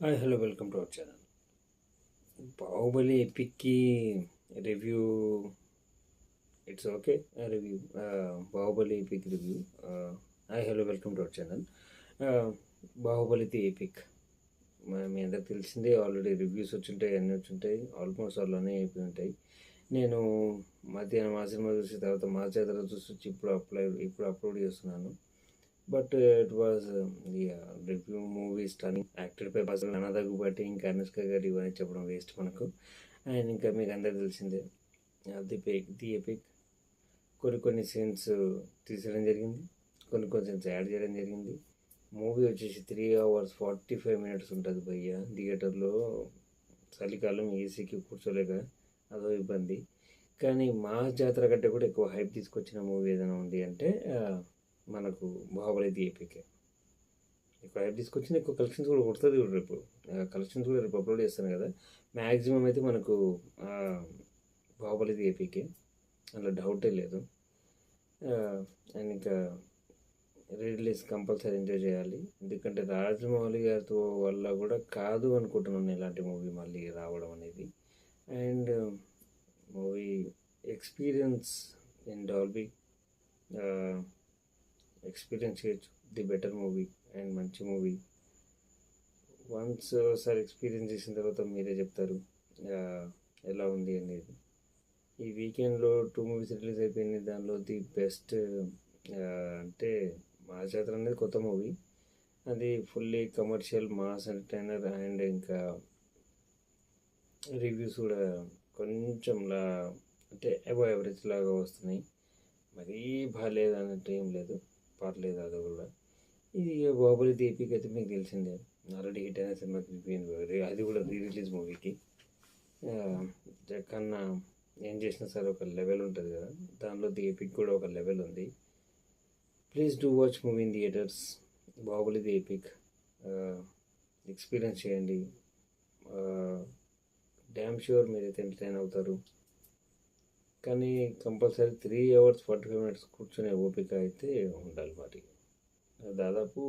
Hi hello welcome to our channel. Baahubali ఎపిక్కి review it's okay. Review Baahubali epic review. Hi hello welcome to our channel. Baahubali the epic మీ అందరికి తెలిసిందే. Already reviews వచ్చుంటాయి, అన్నీ వచ్చుంటాయి, almost ఆల్లోనే అయిపోయి ఉంటాయి. నేను మధ్యాహ్నం ఆ సినిమా చూసిన తర్వాత మా చేతలో చూసి వచ్చి ఇప్పుడు అప్లోడ్ చేస్తున్నాను. But it was the review movie stunning, acted by boss అనదగుబట్టి ఇంకా అనుష్క గారు ఇవన్నీ చెప్పడం వేస్ట్ మనకు. అండ్ ఇంకా మీకు అందరికి తెలిసిందే ది ఎపిక్ కొన్ని సీన్స్ తీసేయడం జరిగింది, కొన్ని సీన్స్ యాడ్ చేయడం జరిగింది. మూవీ వచ్చేసి 3 hours 45 minutes ఉంటుంది భయ్య. థియేటర్లో చలికాలం ఏసీకి కూర్చోలేక అదో ఇబ్బంది. కానీ మా జాతర కంటే కూడా ఎక్కువ హైప్ తీసుకొచ్చిన మూవీ ఏదైనా ఉంది అంటే మనకు బాహుబలి ది ఎపిక్. ఎక్కువ హైప్ తీసుకొచ్చింది, ఎక్కువ కలెక్షన్స్ కూడా కొడుతుంది. రేపు కలెక్షన్స్ కూడా రేపు అప్లోడ్ చేస్తాను కదా. మ్యాక్సిమం అయితే మనకు బాహుబలి ది ఎపికే, అందులో డౌటే లేదు. అండ్ ఇంకా రిలీజ్ కంపల్సరీ ఎంజాయ్ చేయాలి. ఎందుకంటే రాజమౌళి గారితో వల్ల కూడా కాదు అనుకుంటున్నాను ఇలాంటి మూవీ మళ్ళీ రావడం అనేది. And movie experience in Dolby experience చేయొచ్చు. ది బెటర్ మూవీ అండ్ మంచి మూవీ. వన్స్ ఒకసారి ఎక్స్పీరియన్స్ చేసిన తర్వాత మీరే చెప్తారు ఎలా ఉంది అనేది. ఈ వీకెండ్లో 2 movies రిలీజ్ అయిపోయింది. దానిలో ది బెస్ట్ అంటే మహాజాతర అనేది కొత్త మూవీ. అది fully commercial mass entertainer. And ఇంకా రివ్యూస్ కూడా కొంచెంలా అంటే అబవ్ యావరేజ్ లాగా వస్తున్నాయి. మరీ బాగాలేదు అన్నట్టు ఏం లేదు, పర్లేదు అది కూడా. ఇది బాహుబలి ది ఎపిక్ అయితే మీకు తెలిసిందే, ఆల్రెడీ హిట్ అయిన సినిమాకి అయిపోయింది. అది కూడా రీ రిలీజ్ మూవీకి. కన్నా ఏం చేసినా సరే ఒక లెవెల్ ఉంటుంది కదా, దానిలో ది ఎపిక్ కూడా ఒక లెవెల్ ఉంది. Please do watch movie in theatres. Baahubali the epic experience చేయండి. డ్యామ్ ష్యూర్ మీరైతే ఎంటర్టైన్ అవుతారు. కానీ కంపల్సరీ 3 hours 45 minutes కూర్చునే ఓపిక అయితే ఉండాలి. మరి దాదాపు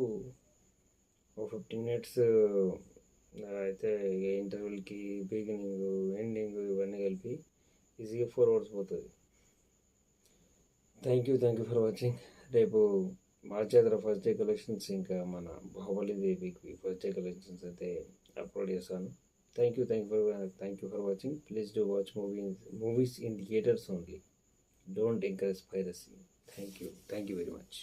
ఒక 15 minutes అయితే ఇంటర్వెల్కి బిగినింగ్ ఎండింగ్ ఇవన్నీ కలిపి ఈజీగా 4 hours పోతుంది. Thank you for watching. రేపు మార్చేతర ఫస్ట్ డే కలెక్షన్స్ ఇంకా మన బాహుబలి దేవికి ఫస్ట్ డే కలెక్షన్స్ అయితే అప్లోడ్ చేస్తాను. Thank you for watching. Please do watch movies in theaters only. Don't encourage piracy. Thank you very much.